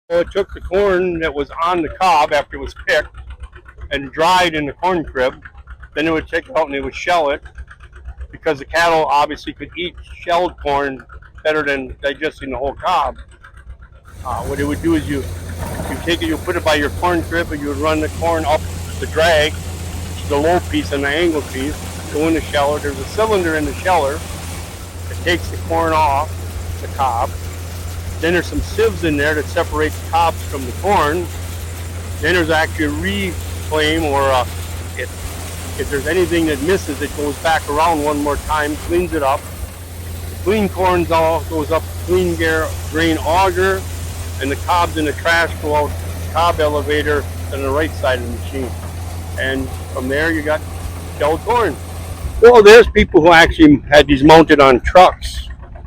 So it took the corn that was on the cob after it was picked and dried in the corn crib. Then it would take it out and it would shell it because the cattle obviously could eat shelled corn better than digesting the whole cob. What it would do is you take it, you put it by your corn crib, and you would run the corn up the drag, the low piece and the angle piece, go in the sheller. There's a cylinder in the sheller that takes the corn off the cob. Then there's some sieves in there that separate the cobs from the corn. Then there's actually a reclaim, or if there's anything that misses, it goes back around one more time, cleans it up. Clean corn's all goes up clean grain auger, and the cobs in the trash go out the cob elevator on the right side of the machine. And from there you got shelled corn. Well, there's people who actually had these mounted on trucks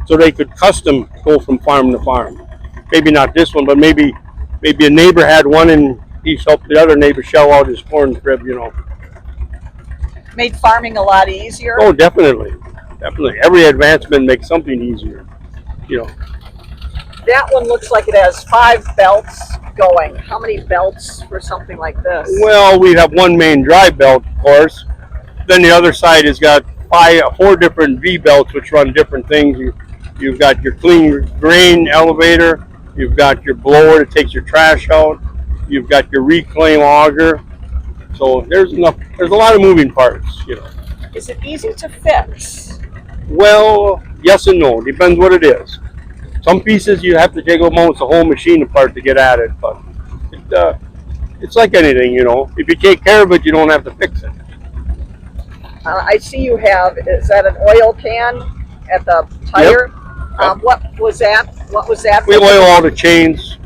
so they could custom go from farm to farm. Maybe not this one, but maybe a neighbor had one and he helped the other neighbor shell out his corn crib, Made farming a lot easier. Oh, definitely. Every advancement makes something easier, That one looks like it has 5 belts going. How many belts for something like this? Well, we have one main drive belt, of course. Then the other side has got 4 different V belts which run different things. You've got your clean grain elevator. You've got your blower that takes your trash out. You've got your reclaim auger. So there's a lot of moving parts, Is it easy to fix? Well, yes and no. Depends what it is. Some pieces you have to take almost the whole machine apart to get at it, but it's like anything, If you take care of it, you don't have to fix it. I see you have, is that an oil can at the tire? Yep. What was that? We oil all the chains.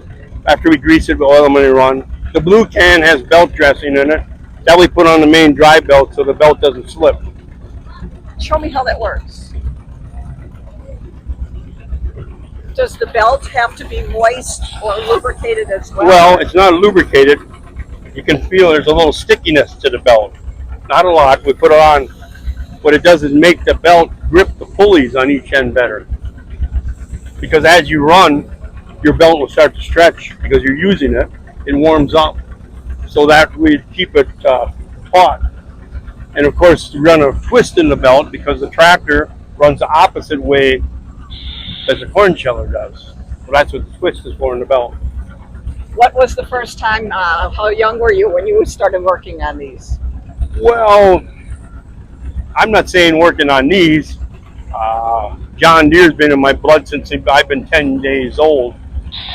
After we grease it, we oil them when they run. The blue can has belt dressing in it. That we put on the main drive belt so the belt doesn't slip. Show me how that works. Does the belt have to be moist or lubricated as well? Well, it's not lubricated. You can feel there's a little stickiness to the belt. Not a lot. We put it on. What it does is make the belt grip the pulleys on each end better. Because as you run, your belt will start to stretch because you're using it. It warms up. So that we keep it taut. And of course, you run a twist in the belt because the tractor runs the opposite way as the corn sheller does. So that's what the twist is for in the belt. What was the first time, how young were you when you started working on these? Well, I'm not saying working on these. John Deere's been in my blood since I've been 10 days old.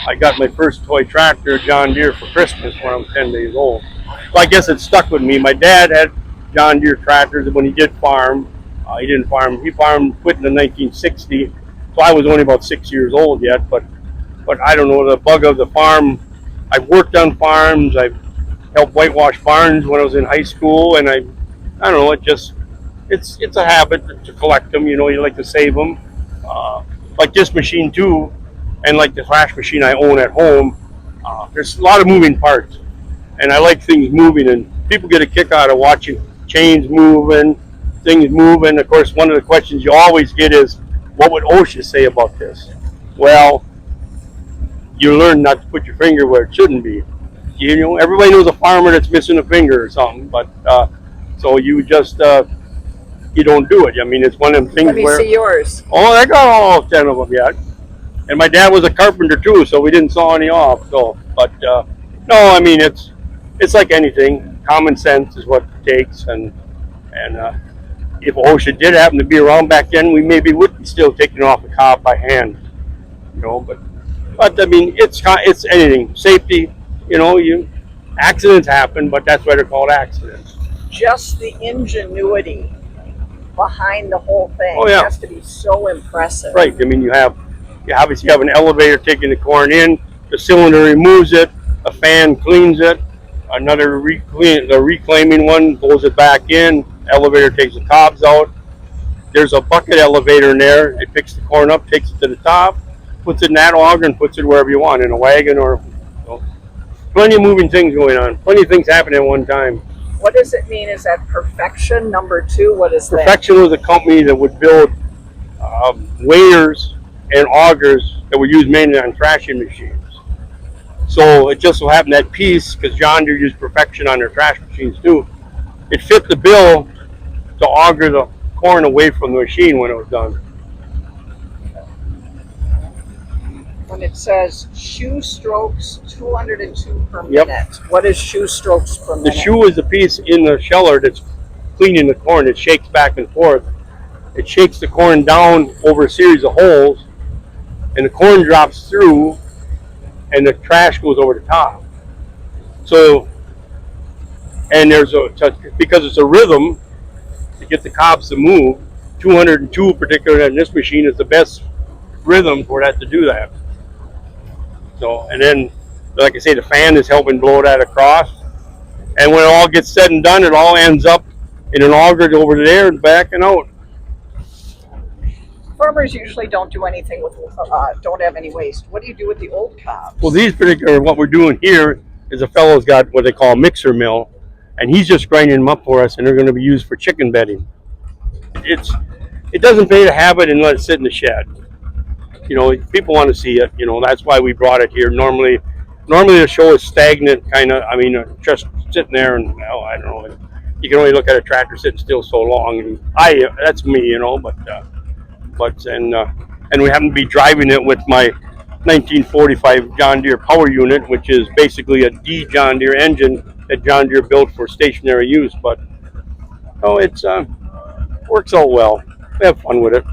I got my first toy tractor, John Deere, for Christmas when I was 10 days old. So I guess it stuck with me. My dad had John Deere tractors, and when he did farm, he farmed, quit in 1960. So I was only about 6 years old yet, but I don't know, the bug of the farm. I've worked on farms. I've helped whitewash barns when I was in high school, and I don't know, it's a habit to collect them. You like to save them. Like this machine too, and like the thrash machine I own at home. There's a lot of moving parts, and I like things moving, and people get a kick out of watching chains moving, things moving. Of course, one of the questions you always get is, what would OSHA say about this? Well, you learn not to put your finger where it shouldn't be. Everybody knows a farmer that's missing a finger or something, but so you just you don't do it. I mean, it's one of them things. Let me see yours. Oh, I got all 10 of them yet. And my dad was a carpenter too, so we didn't saw any off. So, but no, I mean it's like anything. Common sense is what it takes, and if OSHA did happen to be around back then, we maybe would be still taking off the cob by hand, But I mean, it's anything. Safety, accidents happen, but that's why they're called accidents. Just the ingenuity behind the whole thing has to be so impressive. Right. I mean, you obviously have an elevator taking the corn in. The cylinder removes it. A fan cleans it. Another the reclaiming one pulls it back in. Elevator takes the cobs out. There's a bucket elevator in there. It picks the corn up, takes it to the top, puts it in that auger, and puts it wherever you want, in a wagon or. Plenty of moving things going on. Plenty of things happening at one time. What does it mean? Is that Perfection number 2? What is Perfection was a company that would build waders and augers that were used mainly on thrashing machines. So it just so happened that piece, because John Deere used perfection on their trash machines too, it fit the bill to auger the corn away from the machine when it was done. When it says shoe strokes 202 per Yep. minute, what is shoe strokes per minute? The shoe is the piece in the sheller that's cleaning the corn. It shakes back and forth. It shakes the corn down over a series of holes, and the corn drops through, and the trash goes over the top. So, and because it's a rhythm to get the cobs to move. 202, particularly on this machine, is the best rhythm for that to do that. So, and then, like I say, the fan is helping blow that across. And when it all gets said and done, it all ends up in an auger over there and back and out. Farmers usually don't do anything with, don't have any waste. What do you do with the old cobs? Well, these particular, what we're doing here is a fellow's got what they call a mixer mill, and he's just grinding them up for us, and they're going to be used for chicken bedding. It doesn't pay to have it and let it sit in the shed. You know, people want to see it. You know, that's why we brought it here. Normally the show is stagnant, kind of. I mean, just sitting there, and well, I don't know. You can only look at a tractor sitting still so long. And that's me, you know. But we happen to be driving it with my 1945 John Deere power unit, which is basically a D John Deere engine that John Deere built for stationary use. But it's works out well. We have fun with it.